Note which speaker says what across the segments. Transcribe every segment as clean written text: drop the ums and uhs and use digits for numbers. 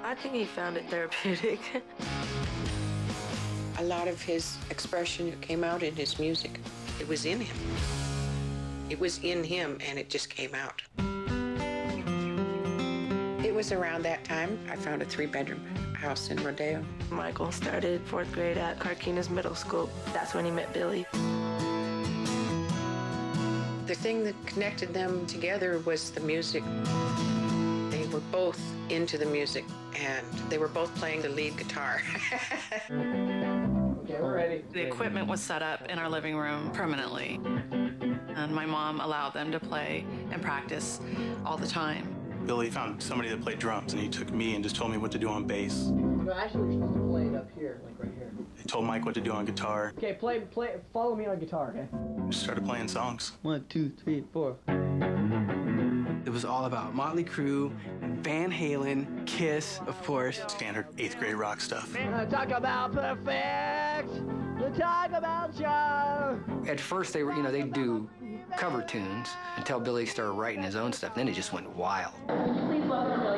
Speaker 1: I think he found it therapeutic.
Speaker 2: A lot of his expression came out in his music. It was in him. It was in him, and it just came out. It was around that time I found a 3-bedroom house in Rodeo.
Speaker 1: Michael started 4th grade at Carquinez Middle School. That's when he met Billie.
Speaker 2: The thing that connected them together was the music. They were both into the music, and they were both playing the lead guitar.
Speaker 3: Okay, we're ready.
Speaker 4: The equipment was set up in our living room permanently, and my mom allowed them to play and practice all the time.
Speaker 5: Billie found somebody that played drums, and he took me and just told me what to do on bass.
Speaker 3: No, actually, we're supposed to play it up here, like right here.
Speaker 5: They told Mike what to do on guitar.
Speaker 3: Okay, follow me on guitar, okay?
Speaker 5: Just started playing songs.
Speaker 3: 1, 2, 3, 4.
Speaker 6: It was all about Motley Crue, Van Halen, Kiss, of course.
Speaker 5: Standard 8th grade rock stuff.
Speaker 3: Talk about perfect. Talk about joy.
Speaker 7: At first, they were, they'd do cover tunes until Billie started writing his own stuff. Then it just went wild.
Speaker 8: Please welcome Billie.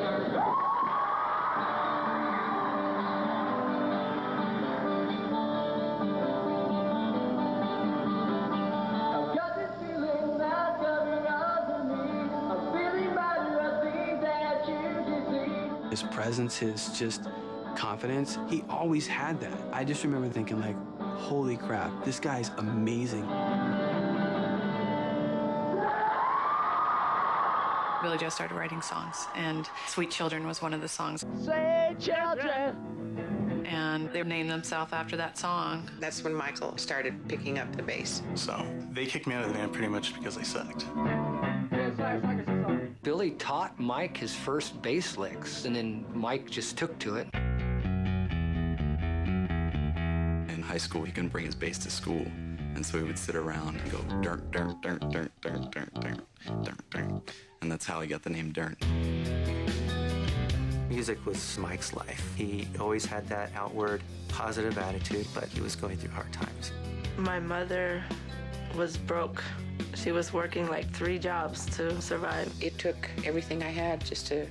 Speaker 6: His presence, his just confidence, he always had that. I just remember thinking like, holy crap, this guy's amazing.
Speaker 4: Billie Joe started writing songs, and Sweet Children was one of the songs.
Speaker 3: Sweet children.
Speaker 4: And they named themselves after that song.
Speaker 2: That's when Michael started picking up the bass.
Speaker 5: So they kicked me out of the band pretty much because I sucked.
Speaker 7: Billie taught Mike his first bass licks, and then Mike just took to it.
Speaker 9: In high school, he couldn't bring his bass to school, and so he would sit around and go dirt, dirt, dirt, dirt, dirt, dirt, dirt, dirt, dirt, and that's how he got the name Dirt.
Speaker 10: Music was Mike's life. He always had that outward positive attitude, but he was going through hard times.
Speaker 1: My mother was broke. She was working like 3 jobs to survive.
Speaker 2: It took everything I had just to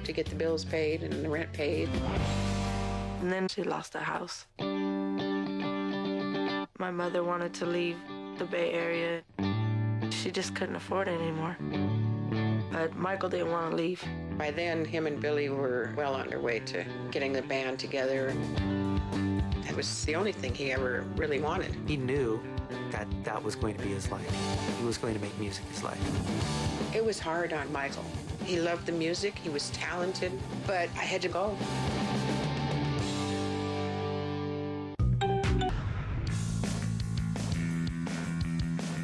Speaker 2: get the bills paid and the rent paid.
Speaker 1: And then she lost the house. My mother wanted to leave the Bay Area. She just couldn't afford it anymore. But Michael didn't want to leave.
Speaker 2: By then, him and Billie were well on their way to getting the band together. It was the only thing he ever really wanted.
Speaker 10: He knew that that was going to be his life. He was going to make music his life.
Speaker 2: It was hard on Michael. He loved the music, he was talented, but I had to go.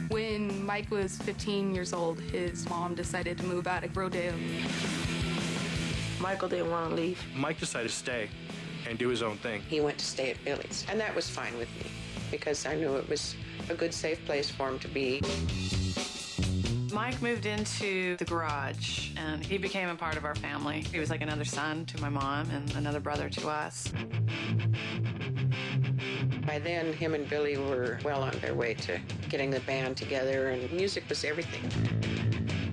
Speaker 11: When Mike was 15 years old, his mom decided to move out of Rodeo.
Speaker 1: Michael didn't want to leave.
Speaker 12: Mike decided to stay and do his own thing.
Speaker 2: He went to stay at Billie's, and that was fine with me because I knew it was a good, safe place for him to be.
Speaker 4: Mike moved into the garage, and he became a part of our family. He was like another son to my mom and another brother to us.
Speaker 2: By then, him and Billie were well on their way to getting the band together, and music was everything.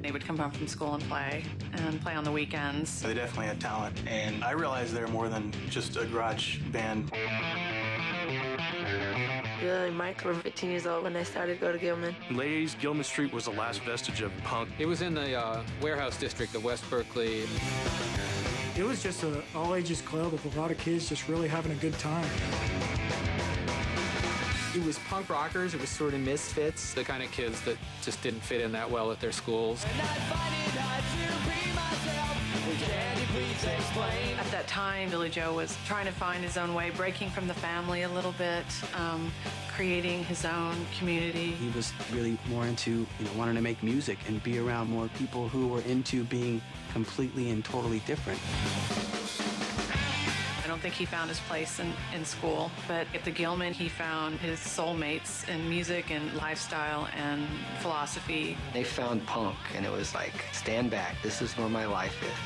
Speaker 4: They would come home from school and play on the weekends.
Speaker 5: They definitely had talent, and I realized they were more than just a garage band.
Speaker 1: Billie and Mike were 15 years old when they started to go to Gilman.
Speaker 12: Ladies, Gilman Street was the last vestige of punk.
Speaker 13: It was in the warehouse district of West Berkeley.
Speaker 14: It was just an all-ages club with a lot of kids just really having a good time.
Speaker 13: It was punk rockers, it was sort of misfits, the kind of kids that just didn't fit in that well at their schools.
Speaker 4: At that time, Billie Joe was trying to find his own way, breaking from the family a little bit, creating his own community.
Speaker 6: He was really more into, wanting to make music and be around more people who were into being completely and totally different.
Speaker 4: I don't think he found his place in school, but at the Gilman, he found his soulmates in music and lifestyle and philosophy.
Speaker 7: They found punk, and it was like, stand back, this is where my life is.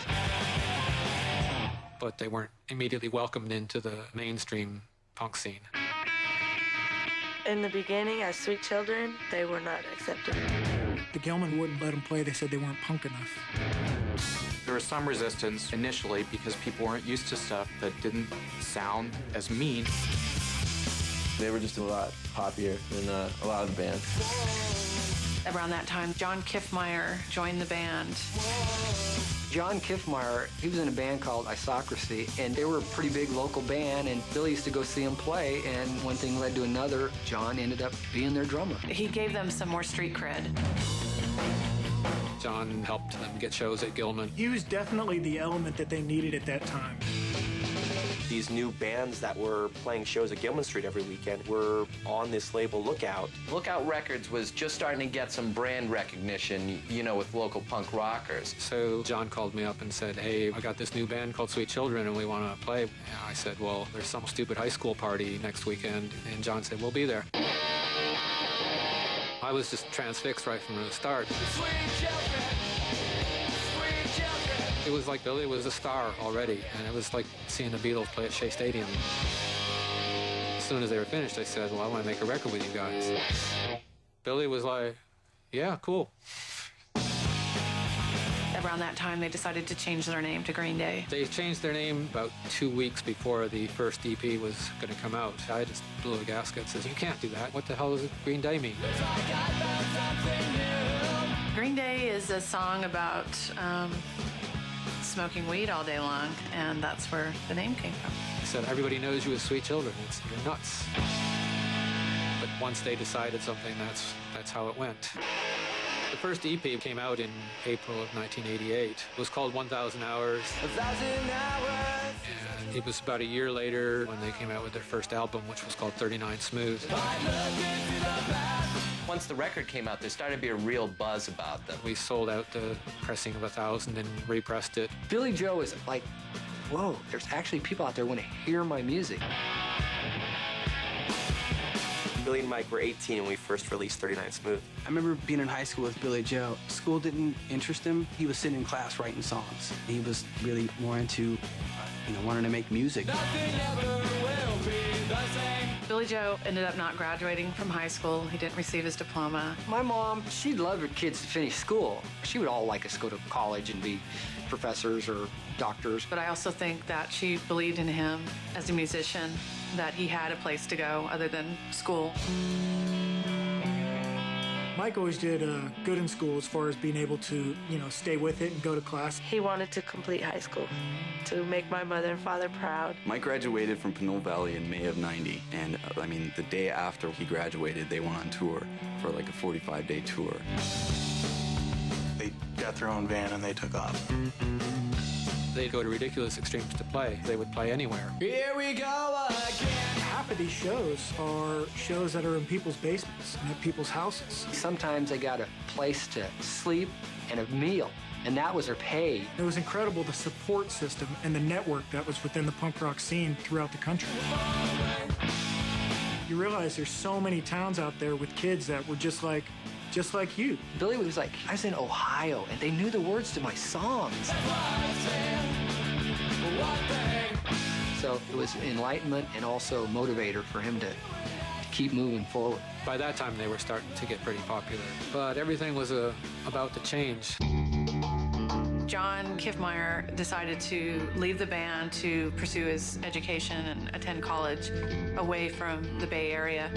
Speaker 13: But they weren't immediately welcomed into the mainstream punk scene.
Speaker 1: In the beginning, as Sweet Children, they were not accepted.
Speaker 14: The Gilman wouldn't let them play. They said they weren't punk enough.
Speaker 8: There was some resistance initially because people weren't used to stuff that didn't sound as mean.
Speaker 15: They were just a lot poppier than a lot of the bands.
Speaker 4: Around that time, John Kiffmeyer joined the band.
Speaker 7: John Kiffmeyer, he was in a band called Isocracy, and they were a pretty big local band, and Billie used to go see them play, and one thing led to another. John ended up being their drummer.
Speaker 4: He gave them some more street cred.
Speaker 13: John helped them get shows at Gilman.
Speaker 14: He was definitely the element that they needed at that time.
Speaker 15: These new bands that were playing shows at Gilman Street every weekend were on this label Lookout.
Speaker 16: Lookout Records was just starting to get some brand recognition, you know, with local punk rockers.
Speaker 13: So John called me up and said, hey, I got this new band called Sweet Children and we want to play. And I said, well, there's some stupid high school party next weekend. And John said, we'll be there. I was just transfixed right from the start. It was like Billie was a star already, and it was like seeing the Beatles play at Shea Stadium. As soon as they were finished, I said, well, I want to make a record with you guys. Billie was like, yeah, cool.
Speaker 4: Around that time, they decided to change their name to Green Day.
Speaker 13: They changed their name about 2 weeks before the first EP was going to come out. I just blew a gasket and says, you can't do that. What the hell does Green Day mean?
Speaker 4: Green Day is a song about smoking weed all day long, and that's where the name came from.
Speaker 13: He said, everybody knows you as Sweet Children. You're nuts. But once they decided something, that's how it went. The first EP came out in April of 1988. It was called 1,000 Hours. 1,000 Hours. And it was about a year later when they came out with their first album, which was called 39 Smooth.
Speaker 16: Once the record came out, there started to be a real buzz about them.
Speaker 13: We sold out the pressing of 1,000 and repressed it.
Speaker 7: Billie Joe is like, whoa, there's actually people out there who want to hear my music.
Speaker 15: Billie and Mike were 18 when we first released 39 Smooth.
Speaker 6: I remember being in high school with Billie Joe. School didn't interest him. He was sitting in class writing songs. He was really more into, wanting to make music.
Speaker 4: Billie Joe ended up not graduating from high school. He didn't receive his diploma.
Speaker 7: My mom, she'd love her kids to finish school. She would all like us to go to college and be professors or doctors.
Speaker 4: But I also think that she believed in him as a musician, that he had a place to go other than school.
Speaker 14: Mike always did good in school as far as being able to, stay with it and go to class.
Speaker 1: He wanted to complete high school to make my mother and father proud.
Speaker 9: Mike graduated from Pinole Valley in May of '90, and the day after he graduated, they went on tour for like a 45-day tour.
Speaker 5: They got their own van and they took off.
Speaker 13: They'd go to ridiculous extremes to play. They would play anywhere.
Speaker 3: Here we go again.
Speaker 14: Half of these shows are shows that are in people's basements and at people's houses.
Speaker 7: Sometimes they got a place to sleep and a meal, and that was their pay.
Speaker 14: It was incredible, the support system and the network that was within the punk rock scene throughout the country. You realize there's so many towns out there with kids that were just like you.
Speaker 7: Billie was like, I was in Ohio, and they knew the words to my songs. So it was enlightenment and also motivator for him to keep moving forward.
Speaker 13: By that time, they were starting to get pretty popular, but everything was about to change.
Speaker 4: John Kiffmeyer decided to leave the band to pursue his education and attend college away from the Bay Area.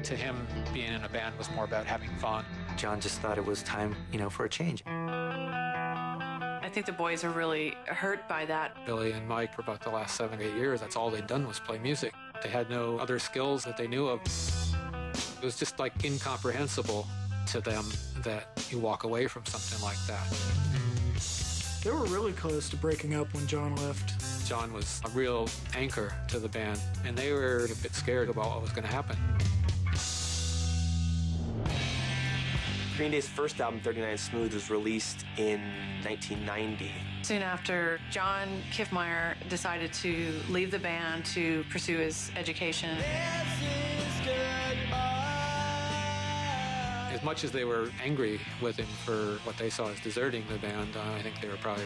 Speaker 13: To him, being in a band was more about having fun.
Speaker 10: John just thought it was time, for a change.
Speaker 4: I think the boys are really hurt by that.
Speaker 13: Billie and Mike, for about the last 7 or 8 years, that's all they'd done was play music. They had no other skills that they knew of. It was just like incomprehensible to them that you walk away from something like that.
Speaker 14: They were really close to breaking up when John left.
Speaker 13: John was a real anchor to the band, and they were a bit scared about what was going to happen.
Speaker 15: Green Day's first album, 39 Smooth, was released in 1990.
Speaker 4: Soon after, John Kiffmeyer decided to leave the band to pursue his education.
Speaker 13: As much as they were angry with him for what they saw as deserting the band, I think they were probably